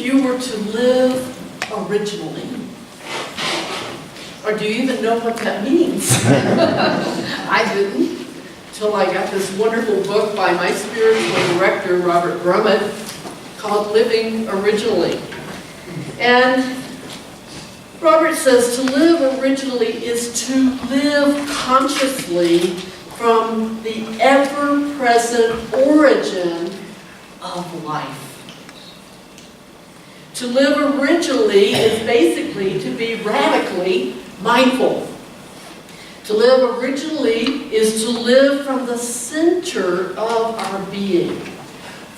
you were to live originally? Or do you even know what that means? I didn't, till I got this wonderful book by my spiritual director, Robert Brumet, called Living Originally. And Robert says to live originally is to live consciously from the ever-present origin of life. To live originally is basically to be radically mindful. To live originally is to live from the center of our being,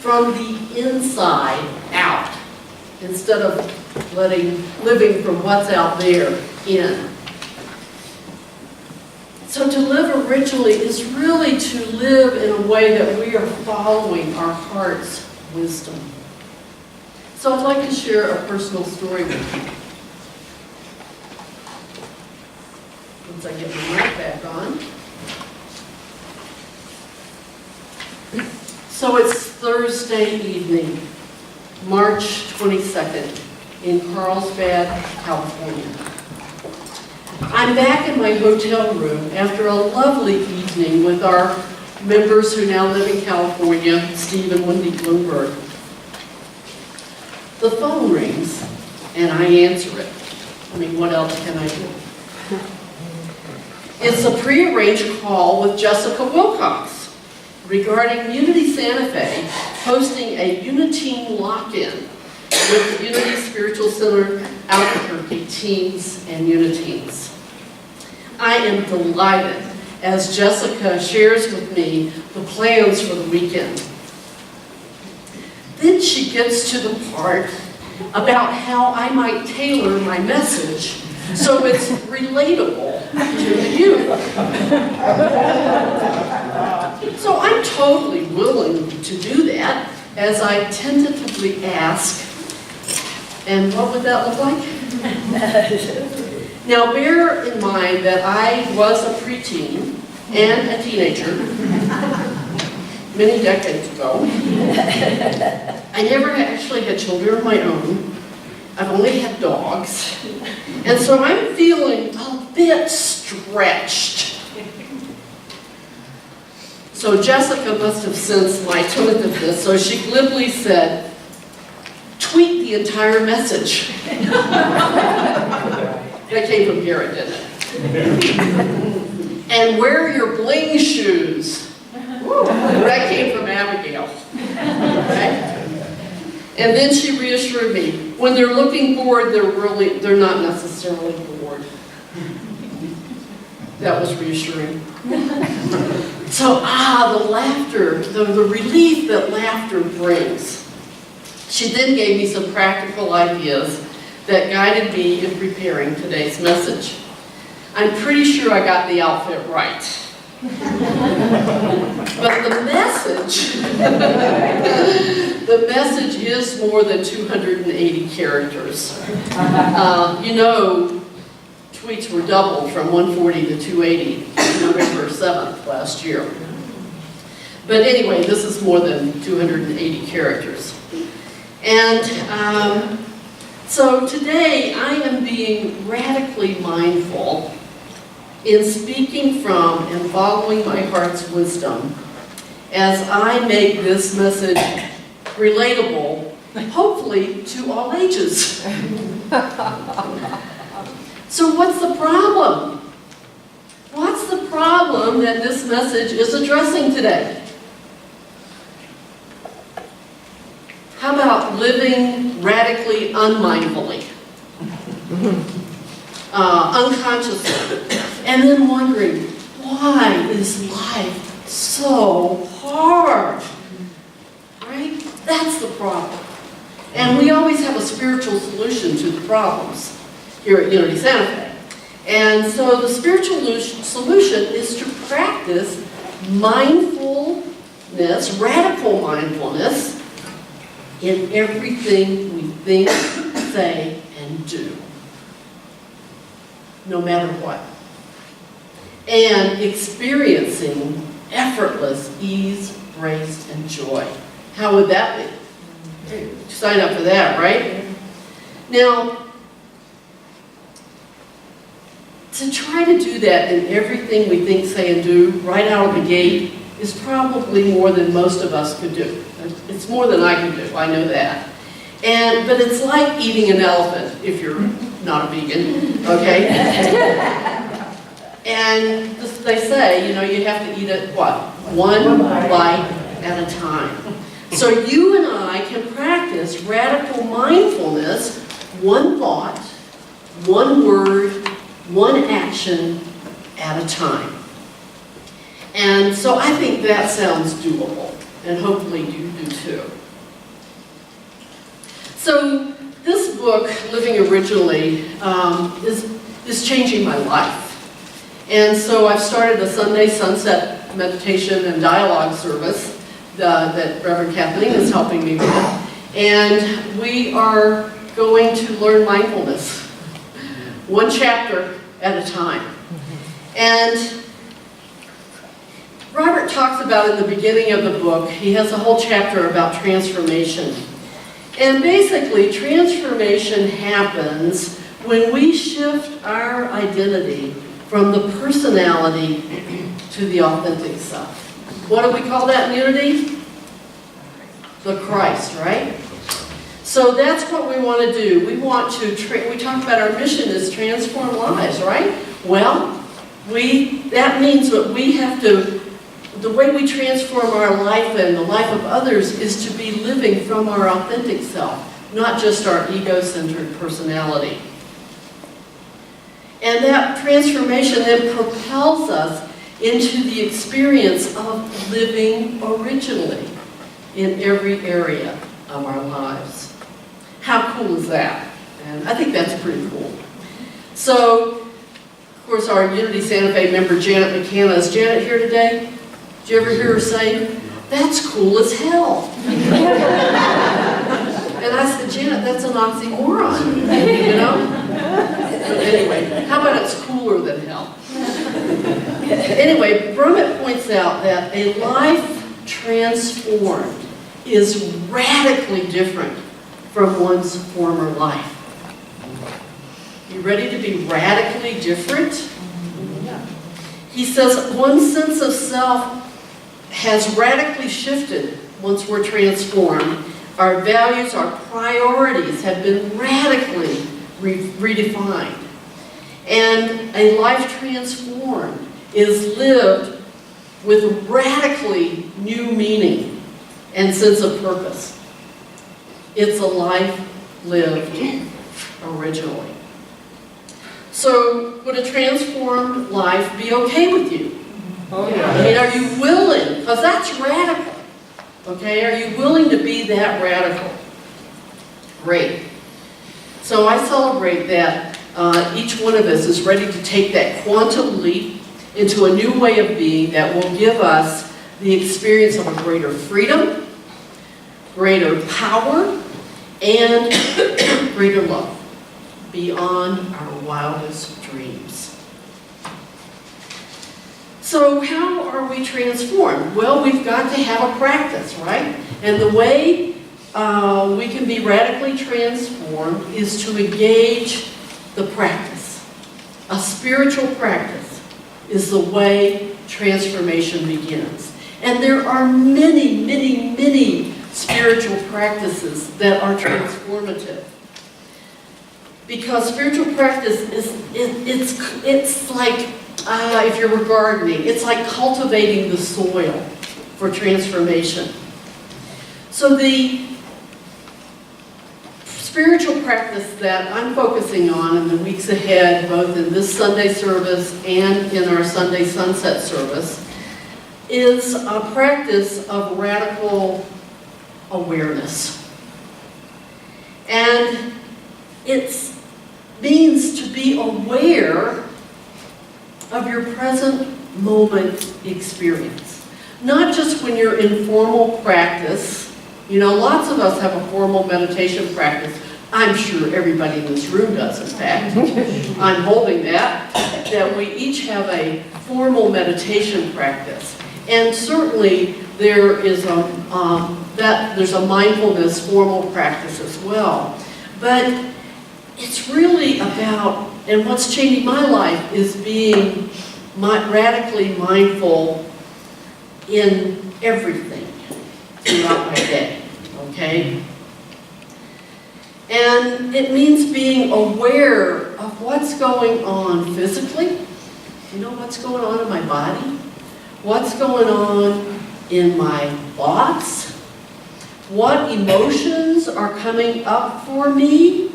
from the inside out, instead of living from what's out there in. So to live originally is really to live in a way that we are following our heart's wisdom. So I'd like to share a personal story with you. Once I get my mic back on. So it's Thursday evening, March 22nd, in Carlsbad, California. I'm back in my hotel room after a lovely evening with our members who now live in California, Steve and Wendy Bloomberg. The phone rings, and I answer it. I mean, what else can I do? It's a prearranged call with Jessica Wilcox regarding Unity Santa Fe hosting a Unitine lock-in with the Unity Spiritual Center Albuquerque teens and Unitines. I am delighted as Jessica shares with me the plans for the weekend. Then she gets to the part about how I might tailor my message so it's relatable to the youth. So I'm totally willing to do that as I tentatively ask, and what would that look like? Now bear in mind that I was a preteen and a teenager many decades ago. I never actually had children of my own. I've only had dogs. And so I'm feeling a bit stretched. So Jessica must have sensed my tentativeness, so she glibly said, tweak the entire message. That came from Garrett, didn't it? And wear your bling shoes. That came from Abigail. Okay? And then she reassured me, when they're looking bored, they're not necessarily bored. That was reassuring. So, the laughter, the relief that laughter brings. She then gave me some practical ideas that guided me in preparing today's message. I'm pretty sure I got the outfit right. But the message is more than 280 characters. You know, tweets were doubled from 140 to 280 November 7th last year. But anyway, this is more than 280 characters. And so today I am being radically mindful in speaking from and following my heart's wisdom as I make this message relatable, hopefully to all ages. So what's the problem? What's the problem that this message is addressing today? How about living radically unmindfully? Unconsciously, and then wondering, why is life so hard? Right? That's the problem. And we always have a spiritual solution to the problems here at Unity Santa Fe. And so the spiritual solution is to practice mindfulness, radical mindfulness, in everything we think, say, and do. No matter what. And experiencing effortless ease, grace, and joy. How would that be? Sign up for that, right? Now, to try to do that in everything we think, say, and do right out of the gate is probably more than most of us could do. It's more than I can do, I know that. But it's like eating an elephant if you're not a vegan, okay? And they say, you have to eat it, what? One bite at a time. So you and I can practice radical mindfulness, one thought, one word, one action at a time. And so I think that sounds doable, and hopefully you do too. So this book, Living Originally, is changing my life. And so I've started a Sunday sunset meditation and dialogue service that Reverend Kathleen is helping me with. And we are going to learn mindfulness, one chapter at a time. And Robert talks about in the beginning of the book, he has a whole chapter about transformation. And basically, transformation happens when we shift our identity from the personality to the authentic self. What do we call that in Unity? The Christ, right? So that's what we want to do. We want to, we talk about our mission is transform lives, right? Well, that means that we have to, the way we transform our life and the life of others is to be living from our authentic self, not just our ego-centered personality. And that transformation then propels us into the experience of living originally in every area of our lives. How cool is that? And I think that's pretty cool. So, of course, our Unity Santa Fe member, Janet McKenna, is Janet here today? Did you ever hear her say, "That's cool as hell"? And I said, Janet, that's an oxymoron, you know? But anyway, how about it's cooler than hell? Anyway, Brumet points out that a life transformed is radically different from one's former life. You ready to be radically different? He says one's sense of self has radically shifted once we're transformed. Our values, our priorities have been radically redefined. And a life transformed is lived with radically new meaning and sense of purpose. It's a life lived originally. So, would a transformed life be okay with you? Oh, yeah. I mean, are you willing? Because that's radical. Okay, are you willing to be that radical? Great. So I celebrate that each one of us is ready to take that quantum leap into a new way of being that will give us the experience of a greater freedom, greater power, and greater love beyond our wildest dreams. So how are we transformed? Well, we've got to have a practice, right? And the way we can be radically transformed is to engage the practice. A spiritual practice is the way transformation begins. And there are many, many, many spiritual practices that are transformative. Because spiritual practice it's like, if you're gardening, it's like cultivating the soil for transformation. So the spiritual practice that I'm focusing on in the weeks ahead, both in this Sunday service and in our Sunday sunset service, is a practice of radical awareness. And it means to be aware of your present moment experience. Not just when you're in formal practice. You know, lots of us have a formal meditation practice. I'm sure everybody in this room does, in fact. I'm holding that we each have a formal meditation practice. And certainly there's a mindfulness formal practice as well. But it's really about, and what's changing my life is being radically mindful in everything throughout my day, okay? And it means being aware of what's going on physically. You know, what's going on in my body? What's going on in my thoughts? What emotions are coming up for me?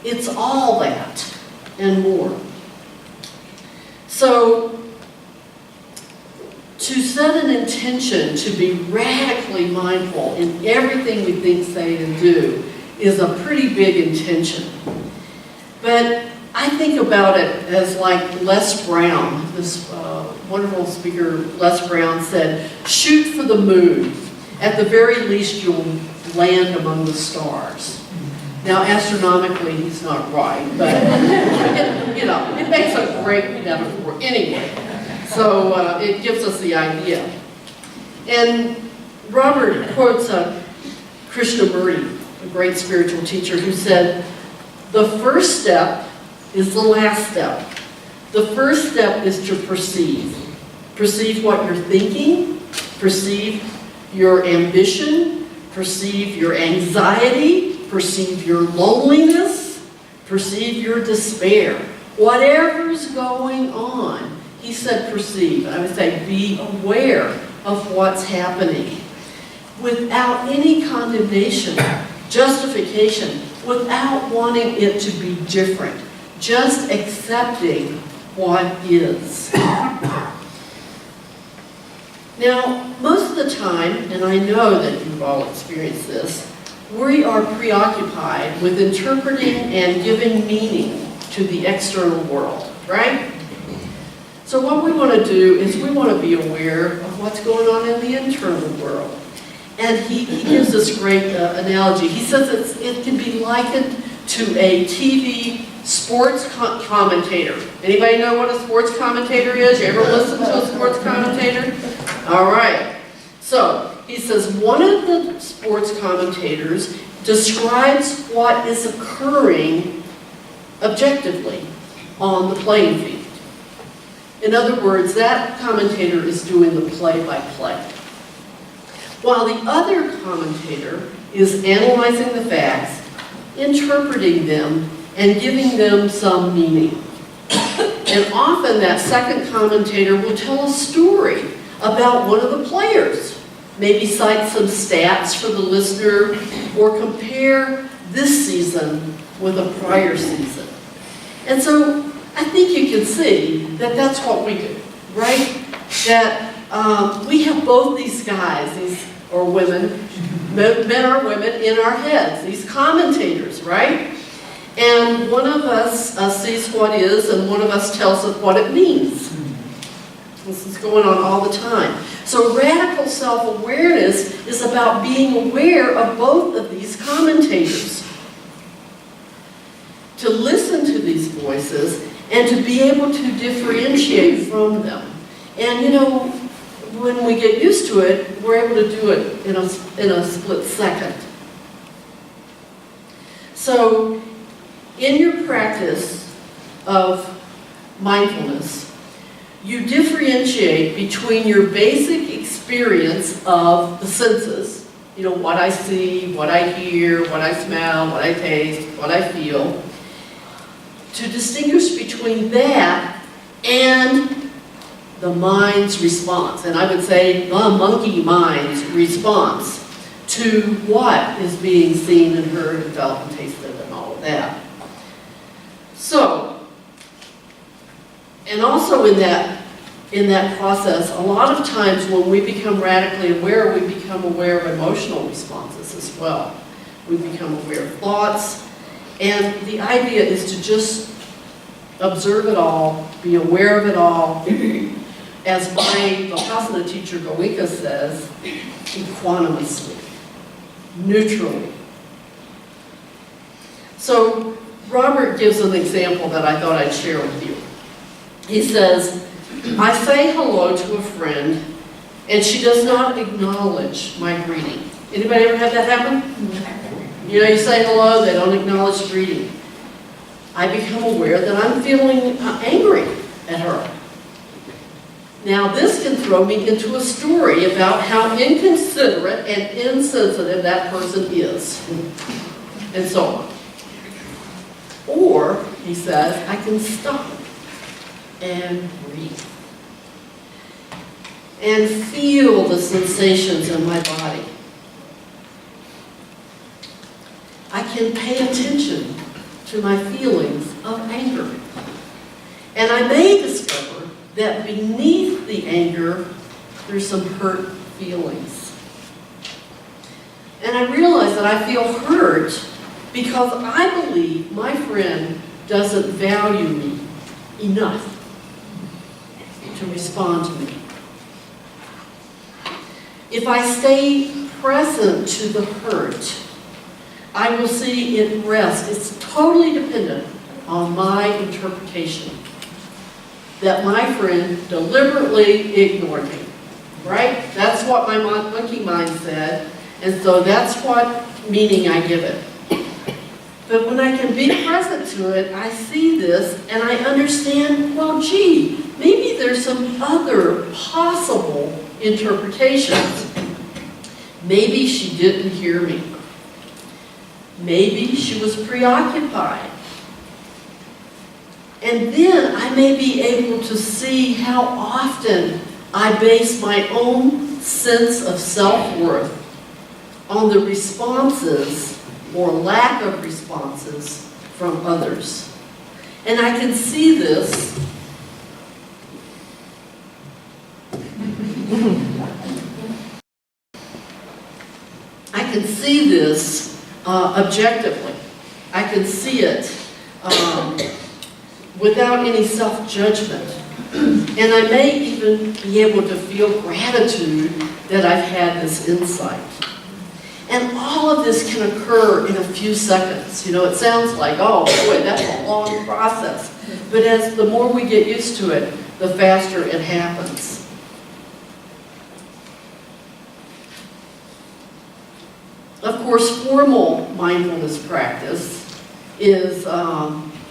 It's all that and more. So, to set an intention to be radically mindful in everything we think, say, and do is a pretty big intention. But I think about it as like Les Brown, this wonderful speaker, Les Brown said, shoot for the moon. At the very least, you'll land among the stars. Now, astronomically, he's not right, but it makes a great metaphor anyway. So it gives us the idea. And Robert quotes Krishnamurti, a great spiritual teacher, who said, the first step is the last step. The first step is to perceive. Perceive what you're thinking, perceive your ambition, perceive your anxiety, perceive your loneliness, perceive your despair. Whatever's going on, he said perceive. I would say be aware of what's happening without any condemnation, justification, without wanting it to be different, just accepting what is. Now, most of the time, and I know that you've all experienced this, we are preoccupied with interpreting and giving meaning to the external world, right? So what we want to do is we want to be aware of what's going on in the internal world. And he gives this great analogy. He says it can be likened to a TV sports commentator. Anybody know what a sports commentator is? You ever listen to a sports commentator? All right. So he says one of the sports commentators describes what is occurring objectively on the playing field. In other words, that commentator is doing the play-by-play. While the other commentator is analyzing the facts, interpreting them, and giving them some meaning. And often that second commentator will tell a story about one of the players. Maybe cite some stats for the listener, or compare this season with a prior season. And so I think you can see that that's what we do, right? That we have both these guys, or women, men or women, in our heads, these commentators, right? And one of us sees what is, and one of us tells us what it means. This is going on all the time. So radical self-awareness is about being aware of both of these commentators. To listen to these voices and to be able to differentiate from them. And you know, when we get used to it, we're able to do it in a split second. So, in your practice of mindfulness, you differentiate between your basic experience of the senses, you know, what I see, what I hear, what I smell, what I taste, what I feel, to distinguish between that and the mind's response, and I would say the monkey mind's response to what is being seen and heard and felt and tasted and all of that. So, and also in that process, a lot of times when we become radically aware, we become aware of emotional responses as well. We become aware of thoughts, and the idea is to just observe it all, be aware of it all, as my Vipassana teacher Goenka says, equanimously, neutrally. So Robert gives an example that I thought I'd share with you. He says, I say hello to a friend and she does not acknowledge my greeting. Anybody ever had that happen? You know, you say hello, they don't acknowledge the greeting. I become aware that I'm feeling angry at her. Now, this can throw me into a story about how inconsiderate and insensitive that person is, and so on. Or, he says, I can stop and breathe and feel the sensations in my body. I can pay attention to my feelings of anger. And I may discover that beneath the anger, there's some hurt feelings. And I realize that I feel hurt because I believe my friend doesn't value me enough to respond to me. If I stay present to the hurt, I will see it rest. It's totally dependent on my interpretation that my friend deliberately ignored me, right? That's what my monkey mind said, and so that's what meaning I give it. But when I can be present to it, I see this and I understand, well, gee, maybe there's some other possible interpretations. Maybe she didn't hear me. Maybe she was preoccupied. And then I may be able to see how often I base my own sense of self-worth on the responses or lack of responses from others. And I can see this objectively. I can see it without any self-judgment. And I may even be able to feel gratitude that I've had this insight. And all of this can occur in a few seconds. You know, it sounds like, oh boy, that's a long process. But as the more we get used to it, the faster it happens. Of course, formal mindfulness practice is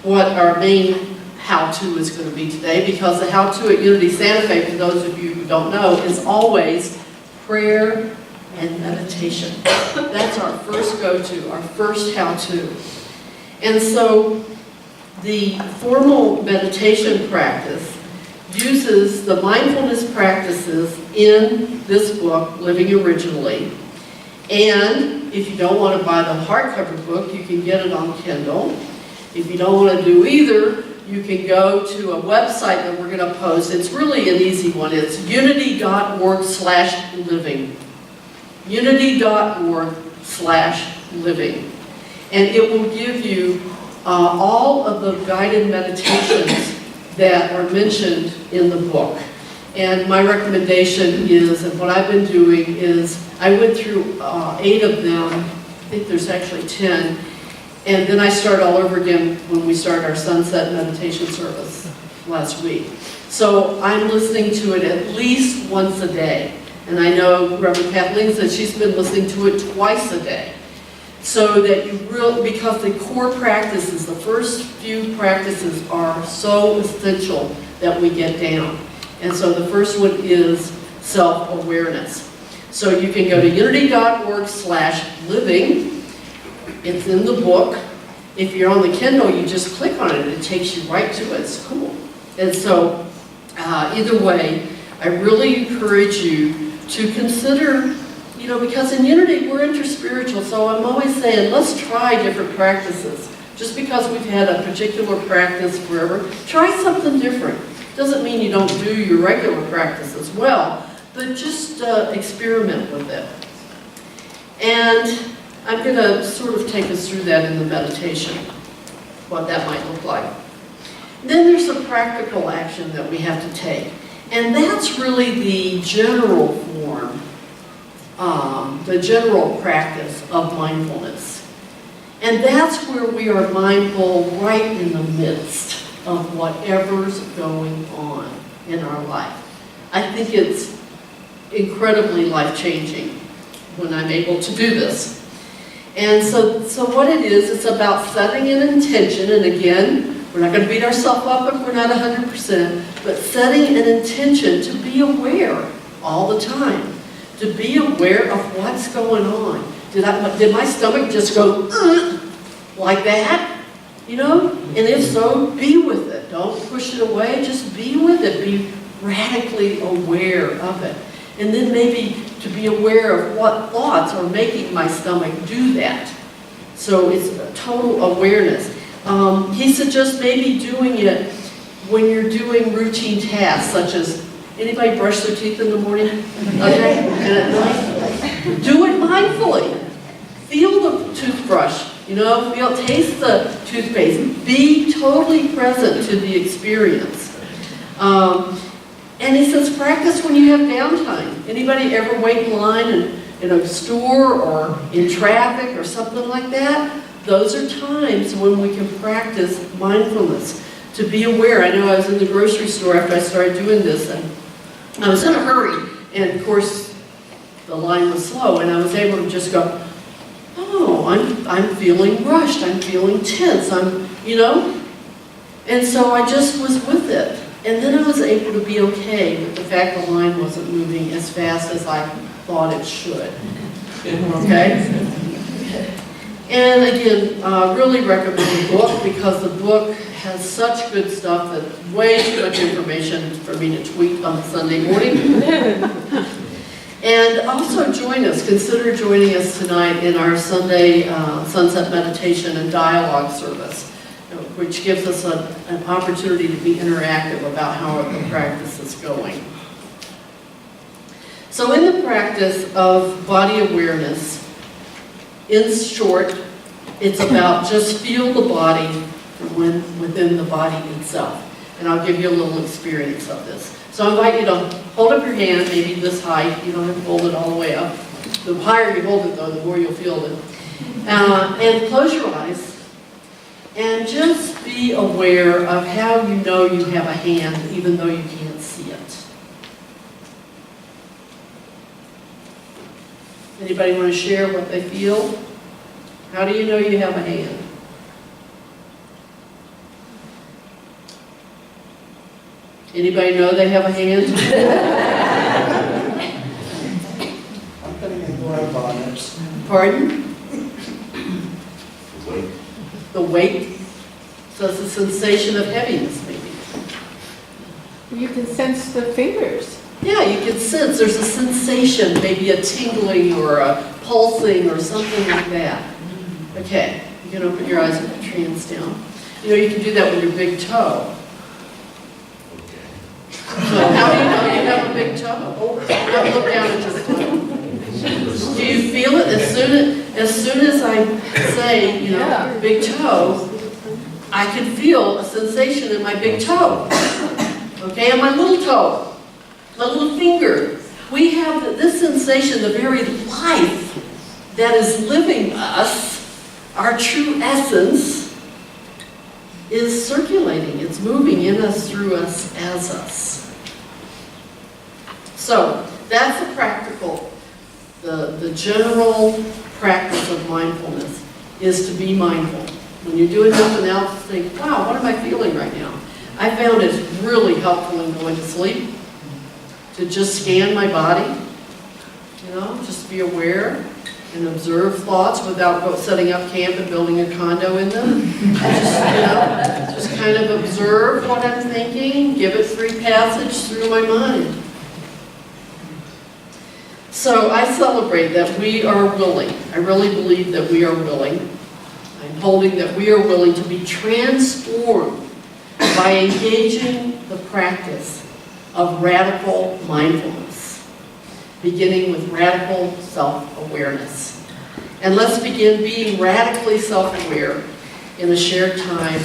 what our main how-to is going to be today, because the how-to at Unity Santa Fe, for those of you who don't know, is always prayer and meditation. That's our first go-to, our first how-to. And so the formal meditation practice uses the mindfulness practices in this book, Living Originally. And if you don't want to buy the hardcover book, you can get it on Kindle. If you don't want to do either, you can go to a website that we're going to post. It's really an easy one. It's unity.org/living. Unity.org/living. And it will give you all of the guided meditations that are mentioned in the book. And my recommendation is, and what I've been doing is, I went through 8 of them, I think there's actually 10, and then I start all over again when we start our sunset meditation service last week. So I'm listening to it at least once a day. And I know Reverend Kathleen said she's been listening to it twice a day. So that you really, because the core practices, the first few practices are so essential that we get down. And so the first one is self-awareness. So you can go to unity.org/living. It's in the book. If you're on the Kindle, you just click on it. It takes you right to it. It's cool. And so either way, I really encourage you to consider, you know, because in Unity we're interspiritual, so I'm always saying let's try different practices. Just because we've had a particular practice forever, try something different. Doesn't mean you don't do your regular practice as well, but just experiment with it. And I'm going to sort of take us through that in the meditation, what that might look like. Then there's some practical action that we have to take. And that's really the general form, the general practice of mindfulness. And that's where we are mindful right in the midst of whatever's going on in our life. I think it's incredibly life-changing when I'm able to do this. And so what it is, it's about setting an intention, and again, we're not going to beat ourselves up if we're not 100%, but setting an intention to be aware all the time, to be aware of what's going on. Did my stomach just go, like that? You know? And if so, be with it. Don't push it away, just be with it. Be radically aware of it. And then maybe to be aware of what thoughts are making my stomach do that. So it's a total awareness. He suggests maybe doing it when you're doing routine tasks, such as, anybody brush their teeth in the morning? Okay? And at night? Do it mindfully. Feel the toothbrush, you know, taste the toothpaste. Be totally present to the experience. And he says, practice when you have downtime. Anybody ever wait in line in a store or in traffic or something like that? Those are times when we can practice mindfulness, to be aware. I know I was in the grocery store after I started doing this, and I was in a hurry, and of course the line was slow, and I was able to just go, oh, I'm feeling rushed, I'm feeling tense, you know? And so I just was with it. And then I was able to be okay with the fact the line wasn't moving as fast as I thought it should. Okay? And again, really recommend the book, because the book has such good stuff that way too much information for me to tweet on Sunday morning. And also join us, consider joining us tonight in our Sunday sunset meditation and dialogue service, which gives us an opportunity to be interactive about how the practice is going. So in the practice of body awareness, in short, it's about just feel the body within the body itself. And I'll give you a little experience of this. So I invite you to hold up your hand, maybe this height. You don't have to hold it all the way up. The higher you hold it, though, the more you'll feel it. And close your eyes. And just be aware of how you know you have a hand, even though you can't see it. Anybody want to share what they feel? How do you know you have a hand? Anybody know they have a hand? I'm putting a glove on it. Pardon? The weight? So it's a sensation of heaviness, maybe. You can sense the fingers. Yeah, you can sense there's a sensation, maybe a tingling or a pulsing or something like that. Okay, you can open your eyes and put your hands down. You know, you can do that with your big toe. So how do you know you have a big toe? Now look down at your toe. Do you feel it? As soon as I say, you know, big toe, I can feel a sensation in my big toe. Okay, and my little toe, my little finger. We have this sensation, the very life that is living us, our true essence, is circulating. It's moving in us, through us, as us. So that's the practical, the general practice of mindfulness is to be mindful. When you're doing nothing else, think, wow, what am I feeling right now? I found it really helpful in going to sleep to just scan my body, you know, just be aware and observe thoughts without setting up camp and building a condo in them. Just kind of observe what I'm thinking, give it free passage through my mind. So I celebrate that we are willing. I really believe that we are willing. I'm holding that we are willing to be transformed by engaging the practice of radical mindfulness, beginning with radical self-awareness. And let's begin being radically self-aware in a shared time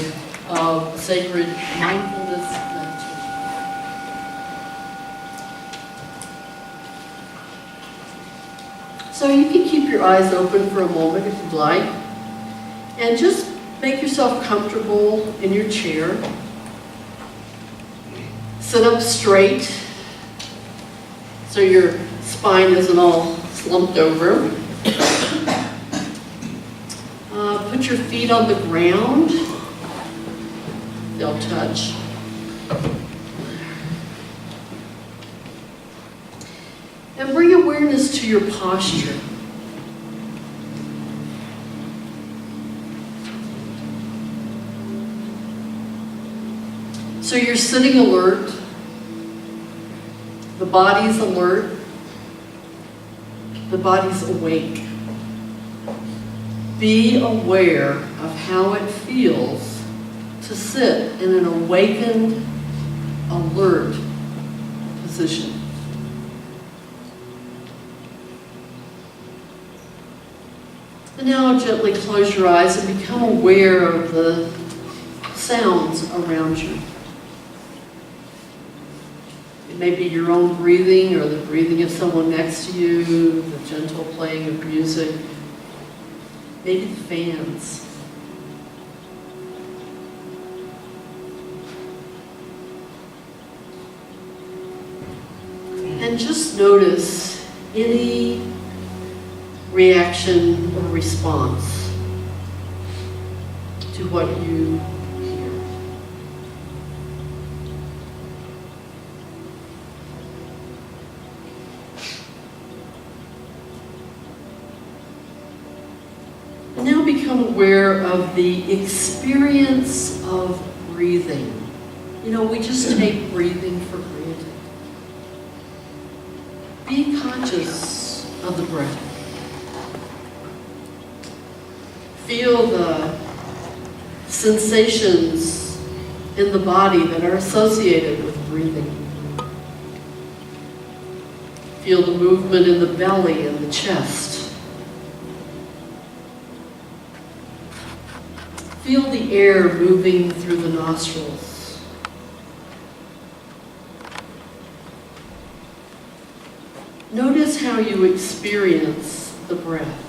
of sacred mindfulness meditation. So you can keep your eyes open for a moment if you'd like, and just make yourself comfortable in your chair. Sit up straight so your spine isn't all slumped over. Put your feet on the ground. They'll touch. And bring awareness to your posture. So you're sitting alert. The body's alert. The body's awake. Be aware of how it feels to sit in an awakened, alert position. And now gently close your eyes and become aware of the sounds around you. It may be your own breathing or the breathing of someone next to you, the gentle playing of music, maybe the fans. And just notice any reaction or response to what you hear. And now become aware of the experience of breathing. You know, we just take breathing for granted. Be conscious of the breath. Feel the sensations in the body that are associated with breathing. Feel the movement in the belly and the chest. Feel the air moving through the nostrils. Notice how you experience the breath.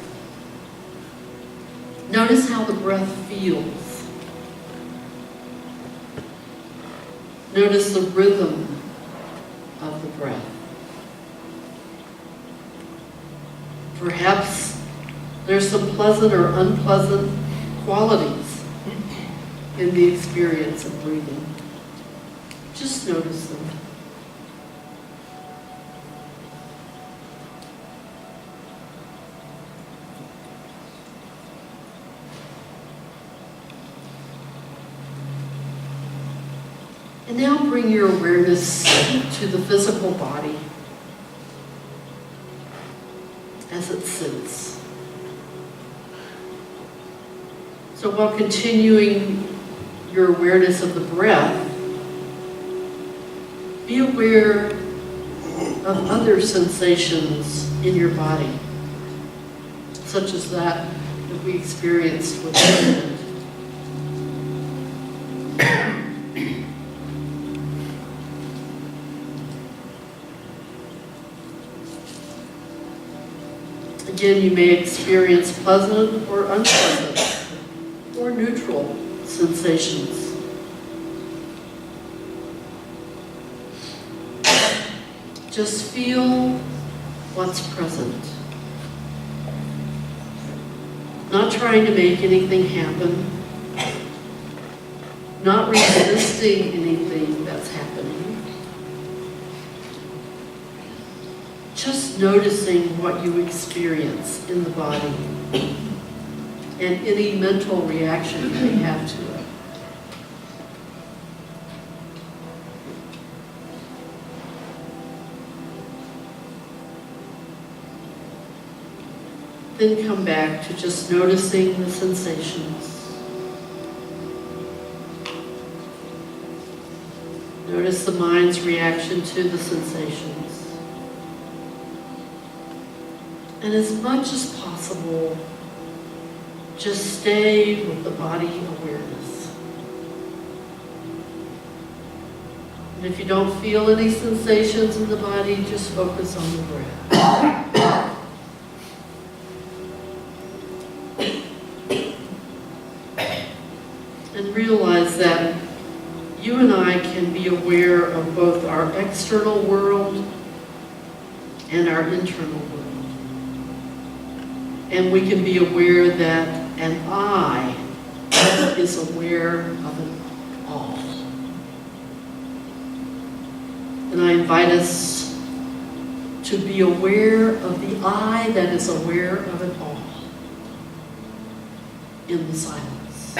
Notice how the breath feels. Notice the rhythm of the breath. Perhaps there's some pleasant or unpleasant qualities in the experience of breathing. Just notice them. And now bring your awareness to the physical body as it sits. So while continuing your awareness of the breath, be aware of other sensations in your body, such as that we experienced with the movement. Again, you may experience pleasant or unpleasant or neutral sensations. Just feel what's present. Not trying to make anything happen. Not resisting anything that's happening. Just noticing what you experience in the body and any mental reaction you may have to it. Then come back to just noticing the sensations. Notice the mind's reaction to the sensations. And as much as possible, just stay with the body awareness. And if you don't feel any sensations in the body, just focus on the breath. And realize that you and I can be aware of both our external world and our internal world. And we can be aware that an I is aware of it all. And I invite us to be aware of the I that is aware of it all in the silence.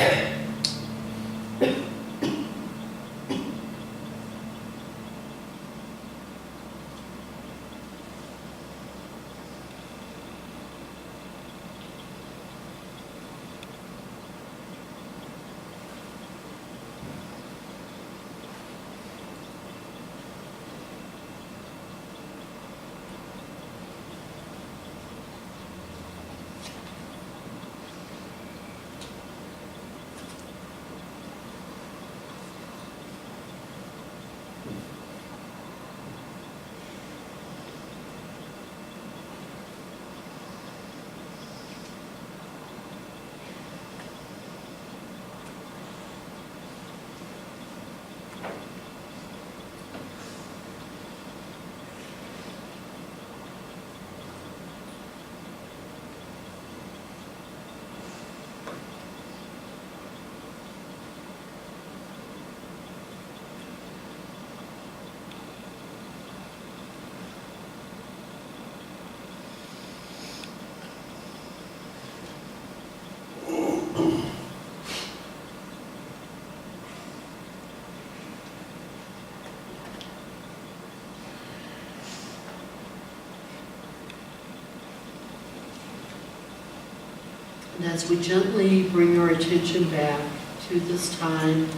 And as we gently bring our attention back to this time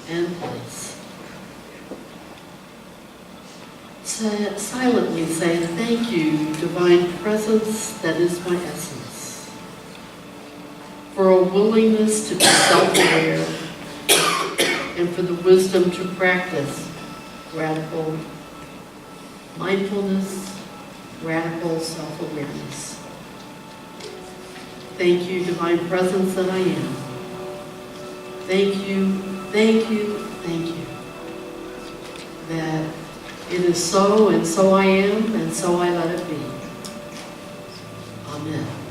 and place, silently say, "Thank you, Divine Presence that is my essence, for a willingness to be self-aware and for the wisdom to practice radical mindfulness, radical self-awareness. Thank you, Divine Presence that I am. Thank you, thank you, thank you. That it is so, and so I am, and so I let it be. Amen."